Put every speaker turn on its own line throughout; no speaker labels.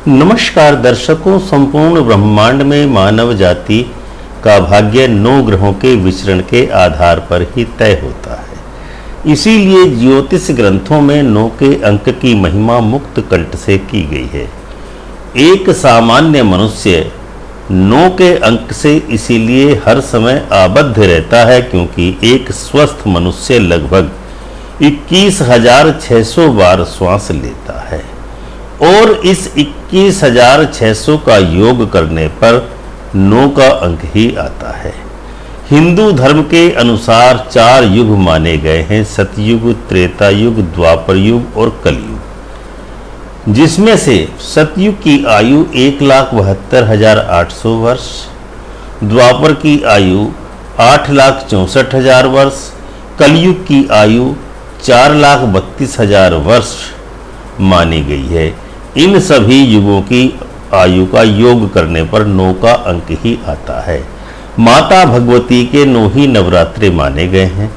नमस्कार दर्शकों, संपूर्ण ब्रह्मांड में मानव जाति का भाग्य 9 ग्रहों के विचरण के आधार पर ही तय होता है। इसीलिए ज्योतिष ग्रंथों में 9 के अंक की महिमा मुक्त कंठ से की गई है। एक सामान्य मनुष्य 9 के अंक से इसीलिए हर समय आबद्ध रहता है, क्योंकि एक स्वस्थ मनुष्य लगभग 21,600 बार श्वास लेता है और इस 21,600 का योग करने पर 9 का अंक ही आता है। हिंदू धर्म के अनुसार 4 युग माने गए हैं: सतयुग, त्रेता युग, द्वापर युग और कलयुग, जिसमें से सतयुग की आयु 1,72,800 वर्ष, द्वापर की आयु 8,64,000 वर्ष, कलयुग की आयु 4,32,000 वर्ष मानी गई है। इन सभी युगों की आयु का योग करने पर 9 का अंक ही आता है। माता भगवती के 9 ही नवरात्रे माने गए हैं।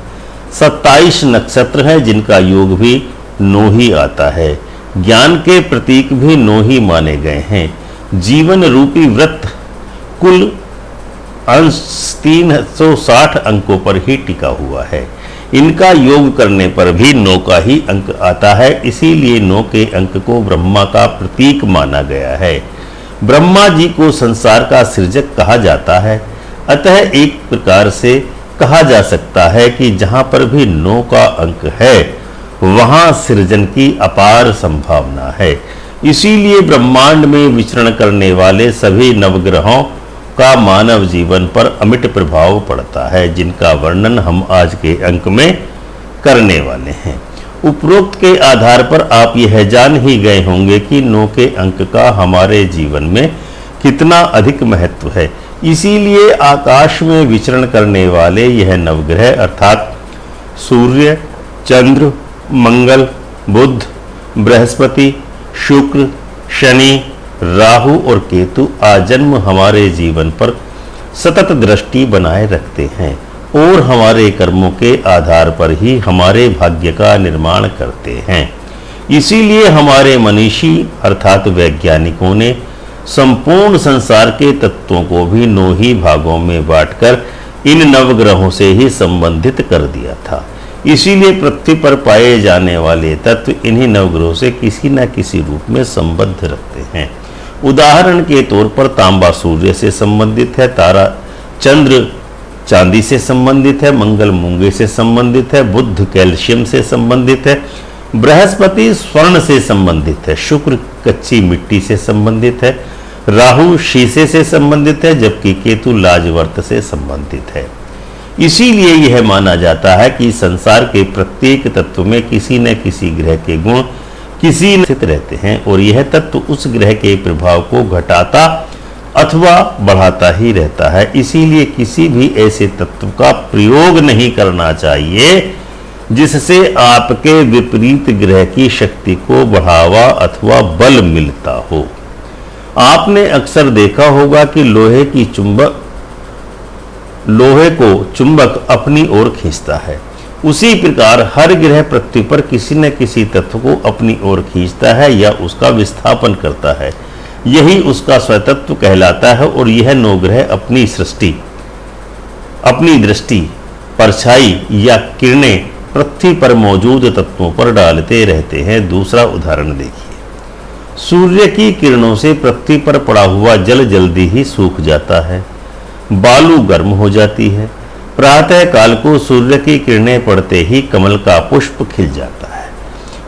27 नक्षत्र हैं जिनका योग भी 9 ही आता है। ज्ञान के प्रतीक भी 9 ही माने गए हैं। जीवन रूपी व्रत कुल अंश 360 अंकों पर ही टिका हुआ है। इनका योग करने पर भी 9 का ही अंक आता है। इसीलिए 9 के अंक को ब्रह्मा का प्रतीक माना गया है। ब्रह्मा जी को संसार का सृजक कहा जाता है। अतः एक प्रकार से कहा जा सकता है कि जहाँ पर भी 9 का अंक है वहाँ सृजन की अपार संभावना है। इसीलिए ब्रह्मांड में विचरण करने वाले सभी नवग्रहों का मानव जीवन पर अमिट प्रभाव पड़ता है, जिनका वर्णन हम आज के अंक में करने वाले हैं। उपरोक्त के आधार पर आप यह जान ही गए होंगे कि 9 के अंक का हमारे जीवन में कितना अधिक महत्व है। इसीलिए आकाश में विचरण करने वाले यह नवग्रह अर्थात सूर्य, चंद्र, मंगल, बुध, बृहस्पति, शुक्र, शनि, राहु और केतु आजन्म हमारे जीवन पर सतत दृष्टि बनाए रखते हैं और हमारे कर्मों के आधार पर ही हमारे भाग्य का निर्माण करते हैं। इसीलिए हमारे मनीषी अर्थात वैज्ञानिकों ने संपूर्ण संसार के तत्वों को भी 9 ही भागों में बांटकर इन नवग्रहों से ही संबंधित कर दिया था। इसीलिए पृथ्वी पर पाए जाने वाले तत्व इन्हीं नवग्रहों से किसी न किसी रूप में संबद्ध रखते हैं। उदाहरण के तौर पर तांबा सूर्य से संबंधित है, तारा चंद्र चांदी से संबंधित है, मंगल मूंगे से संबंधित है, बुध कैल्शियम से संबंधित है, बृहस्पति स्वर्ण से संबंधित है, शुक्र कच्ची मिट्टी से संबंधित है, राहु शीशे से संबंधित है, जबकि केतु लाजवर्त से संबंधित है। इसीलिए यह माना जाता है कि संसार के प्रत्येक तत्व में किसी न किसी ग्रह के गुण किसी न स्थित रहते हैं और यह तत्व उस ग्रह के प्रभाव को घटाता अथवा बढ़ाता ही रहता है। इसीलिए किसी भी ऐसे तत्व का प्रयोग नहीं करना चाहिए जिससे आपके विपरीत ग्रह की शक्ति को बढ़ावा अथवा बल मिलता हो। आपने अक्सर देखा होगा कि लोहे को चुंबक अपनी ओर खींचता है। उसी प्रकार हर ग्रह पृथ्वी पर किसी न किसी तत्व को अपनी ओर खींचता है या उसका विस्थापन करता है। यही उसका स्वतत्व कहलाता है और यह 9 ग्रह अपनी दृष्टि, परछाई या किरणें पृथ्वी पर मौजूद तत्वों पर डालते रहते हैं। दूसरा उदाहरण देखिए। सूर्य की किरणों से पृथ्वी पर पड़ा हुआ जल जल्दी ही सूख जाता है, बालू गर्म हो जाती है। प्रातः काल को सूर्य की किरणें पड़ते ही कमल का पुष्प खिल जाता है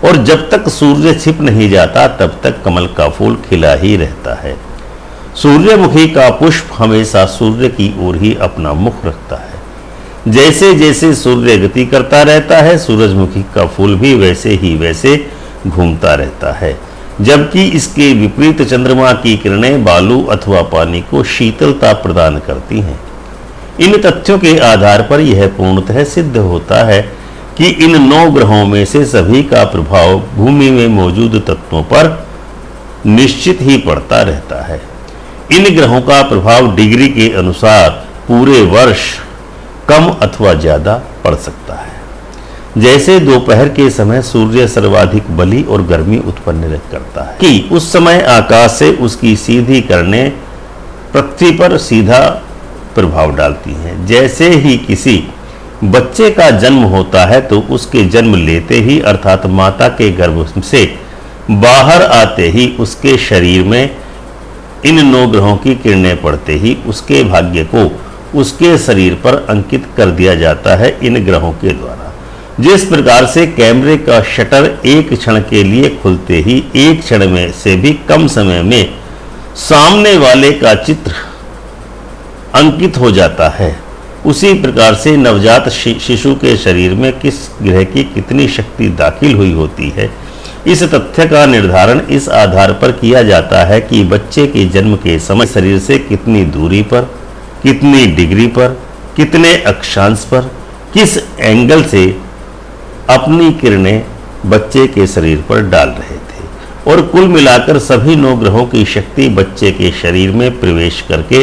और जब तक सूर्य छिप नहीं जाता तब तक कमल का फूल खिला ही रहता है। सूर्यमुखी का पुष्प हमेशा सूर्य की ओर ही अपना मुख रखता है। जैसे जैसे सूर्य गति करता रहता है, सूरजमुखी का फूल भी वैसे ही वैसे घूमता रहता है, जबकि इसके विपरीत चंद्रमा की किरणें बालू अथवा पानी को शीतलता प्रदान करती हैं। इन तथ्यों के आधार पर यह पूर्णतः सिद्ध होता है कि इन 9 ग्रहों में से सभी का प्रभाव भूमि में मौजूद तत्वों पर निश्चित ही पड़ता रहता है। इन ग्रहों का प्रभाव डिग्री के अनुसार पूरे वर्ष कम अथवा ज़्यादा पड़ सकता है। जैसे दोपहर के समय सूर्य सर्वाधिक बली और गर्मी उत्पन्न करता है कि उस समय आकाश से उसकी सीधी किरणें पृथ्वी पर सीधा प्रभाव डालती हैं। जैसे ही किसी बच्चे का जन्म होता है तो उसके जन्म लेते ही अर्थात माता के गर्भ से बाहर आते ही उसके शरीर में इन 9 ग्रहों की किरणें पड़ते ही उसके भाग्य को उसके शरीर पर अंकित कर दिया जाता है इन ग्रहों के द्वारा। जिस प्रकार से कैमरे का शटर एक क्षण के लिए खुलते ही एक क्षण में से भी कम समय में सामने वाले का चित्र अंकित हो जाता है, उसी प्रकार से नवजात शिशु के शरीर में किस ग्रह की कितनी शक्ति दाखिल हुई होती है, इस तथ्य का निर्धारण इस आधार पर किया जाता है कि बच्चे के जन्म के समय शरीर से कितनी दूरी पर, कितनी डिग्री पर, कितने अक्षांश पर, किस एंगल से अपनी किरणें बच्चे के शरीर पर डाल रहे थे और कुल मिलाकर सभी 9 ग्रहों की शक्ति बच्चे के शरीर में प्रवेश करके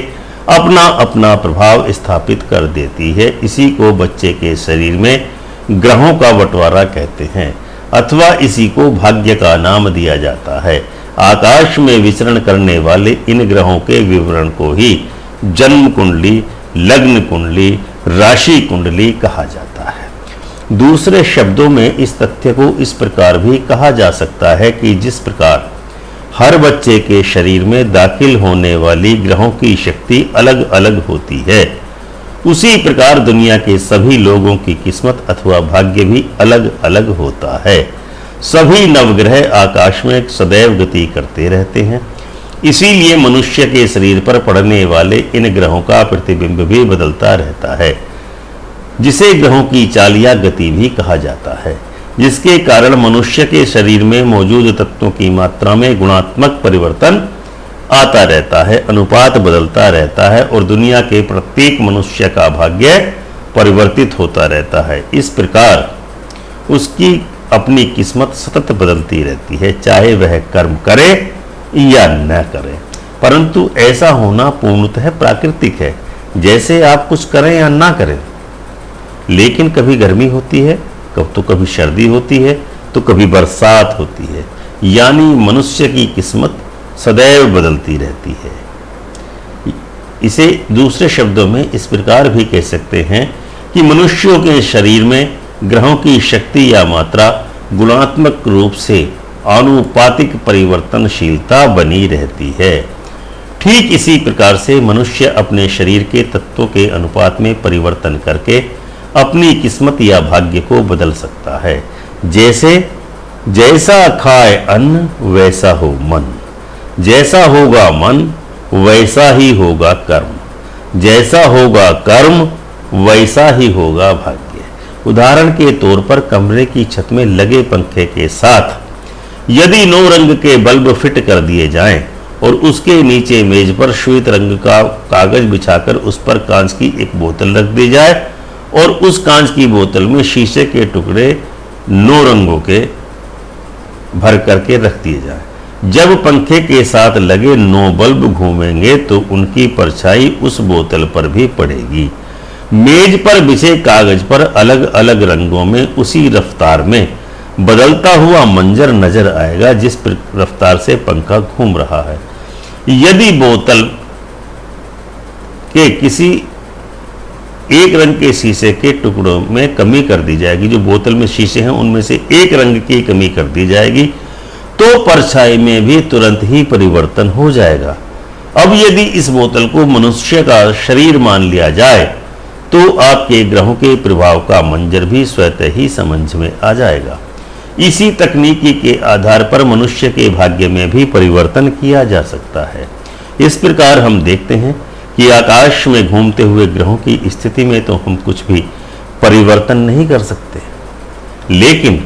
अपना अपना प्रभाव स्थापित कर देती है। इसी को बच्चे के शरीर में ग्रहों का बंटवारा कहते हैं अथवा इसी को भाग्य का नाम दिया जाता है। आकाश में विचरण करने वाले इन ग्रहों के विवरण को ही जन्म कुंडली, लग्न कुंडली, राशि कुंडली कहा जाता है। दूसरे शब्दों में इस तथ्य को इस प्रकार भी कहा जा सकता है कि जिस प्रकार हर बच्चे के शरीर में दाखिल होने वाली ग्रहों की शक्ति अलग अलग होती है, उसी प्रकार दुनिया के सभी लोगों की किस्मत अथवा भाग्य भी अलग अलग होता है। सभी नवग्रह आकाश में सदैव गति करते रहते हैं, इसीलिए मनुष्य के शरीर पर पड़ने वाले इन ग्रहों का प्रतिबिंब भी बदलता रहता है, जिसे ग्रहों की चाल या गति भी कहा जाता है, जिसके कारण मनुष्य के शरीर में मौजूद तत्वों की मात्रा में गुणात्मक परिवर्तन आता रहता है, अनुपात बदलता रहता है और दुनिया के प्रत्येक मनुष्य का भाग्य परिवर्तित होता रहता है। इस प्रकार उसकी अपनी किस्मत सतत बदलती रहती है, चाहे वह कर्म करे या न करे। परंतु ऐसा होना पूर्णतः प्राकृतिक है, जैसे आप कुछ करें या ना करें। लेकिन कभी गर्मी होती है, तो कभी सर्दी होती है, तो कभी बरसात होती है, यानी मनुष्य की किस्मत सदैव बदलती रहती है। इसे दूसरे शब्दों में इस प्रकार भी कह सकते हैं कि मनुष्यों के शरीर में ग्रहों की शक्ति या मात्रा गुणात्मक रूप से आनुपातिक परिवर्तनशीलता बनी रहती है। ठीक इसी प्रकार से मनुष्य अपने शरीर के तत्वों के अनुपात में परिवर्तन करके अपनी किस्मत या भाग्य को बदल सकता है। जैसे जैसा खाए अन्न वैसा हो मन, जैसा होगा मन वैसा ही होगा कर्म, जैसा होगा कर्म वैसा ही होगा भाग्य। उदाहरण के तौर पर कमरे की छत में लगे पंखे के साथ यदि 9 रंग के बल्ब फिट कर दिए जाएं और उसके नीचे मेज पर श्वेत रंग का कागज बिछाकर उस पर कांच की एक बोतल रख दी जाए और उस कांच की बोतल में शीशे के टुकड़े 9 रंगों के भर करके रख दिए जाए, जब पंखे के साथ लगे 9 बल्ब घूमेंगे तो उनकी परछाई उस बोतल पर भी पड़ेगी। मेज पर बिछे कागज पर अलग अलग रंगों में उसी रफ्तार में बदलता हुआ मंजर नजर आएगा जिस रफ्तार से पंखा घूम रहा है। यदि बोतल के किसी एक रंग के शीशे के टुकड़ों में कमी कर दी जाएगी, जो बोतल में शीशे हैं उनमें से एक रंग की कमी कर दी जाएगी, तो परछाई में भी तुरंत ही परिवर्तन हो जाएगा। अब यदि इस बोतल को मनुष्य का शरीर मान लिया जाए तो आपके ग्रहों के प्रभाव का मंजर भी स्वतः ही समझ में आ जाएगा। इसी तकनीकी के आधार पर मनुष्य के भाग्य में भी परिवर्तन किया जा सकता है। इस प्रकार हम देखते हैं कि आकाश में घूमते हुए ग्रहों की स्थिति में तो हम कुछ भी परिवर्तन नहीं कर सकते, लेकिन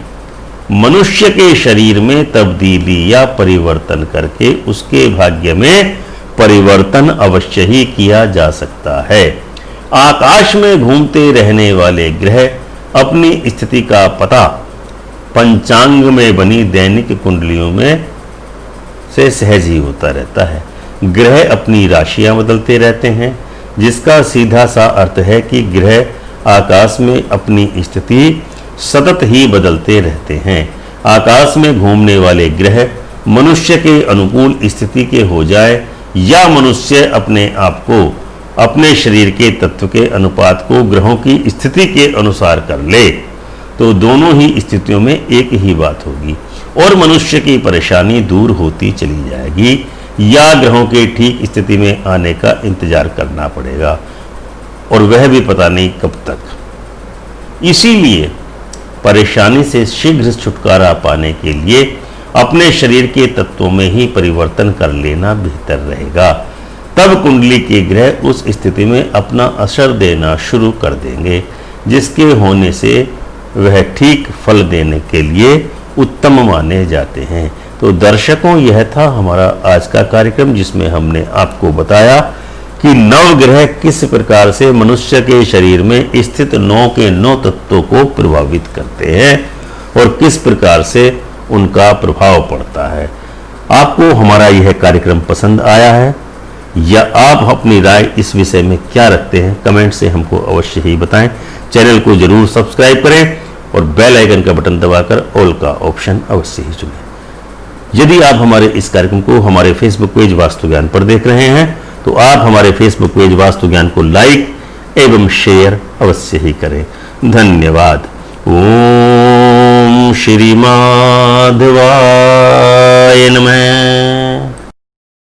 मनुष्य के शरीर में तब्दीली या परिवर्तन करके उसके भाग्य में परिवर्तन अवश्य ही किया जा सकता है। आकाश में घूमते रहने वाले ग्रह अपनी स्थिति का पता पंचांग में बनी दैनिक कुंडलियों में से सहज ही होता रहता है। ग्रह अपनी राशियां बदलते रहते हैं, जिसका सीधा सा अर्थ है कि ग्रह आकाश में अपनी स्थिति सतत ही बदलते रहते हैं। आकाश में घूमने वाले ग्रह मनुष्य के अनुकूल स्थिति के हो जाए या मनुष्य अपने आप को अपने शरीर के तत्व के अनुपात को ग्रहों की स्थिति के अनुसार कर ले, तो दोनों ही स्थितियों में एक ही बात होगी और मनुष्य की परेशानी दूर होती चली जाएगी या ग्रहों के ठीक स्थिति में आने का इंतजार करना पड़ेगा, और वह भी पता नहीं कब तक। इसीलिए परेशानी से शीघ्र छुटकारा पाने के लिए अपने शरीर के तत्वों में ही परिवर्तन कर लेना बेहतर रहेगा। तब कुंडली के ग्रह उस स्थिति में अपना असर देना शुरू कर देंगे जिसके होने से वह ठीक फल देने के लिए उत्तम माने जाते हैं। तो दर्शकों, यह था हमारा आज का कार्यक्रम जिसमें हमने आपको बताया कि नवग्रह किस प्रकार से मनुष्य के शरीर में स्थित 9 के 9 तत्वों को प्रभावित करते हैं और किस प्रकार से उनका प्रभाव पड़ता है। आपको हमारा यह कार्यक्रम पसंद आया है या आप अपनी राय इस विषय में क्या रखते हैं, कमेंट से हमको अवश्य ही बताएं। चैनल को जरूर सब्सक्राइब करें और बेल आइकन का बटन दबाकर ऑल का ऑप्शन अवश्य ही चुनें। यदि आप हमारे इस कार्यक्रम को हमारे फेसबुक पेज वास्तु ज्ञान पर देख रहे हैं तो आप हमारे फेसबुक पेज वास्तु ज्ञान को लाइक एवं शेयर अवश्य ही करें। धन्यवाद। ओम श्री माधवाय नमः।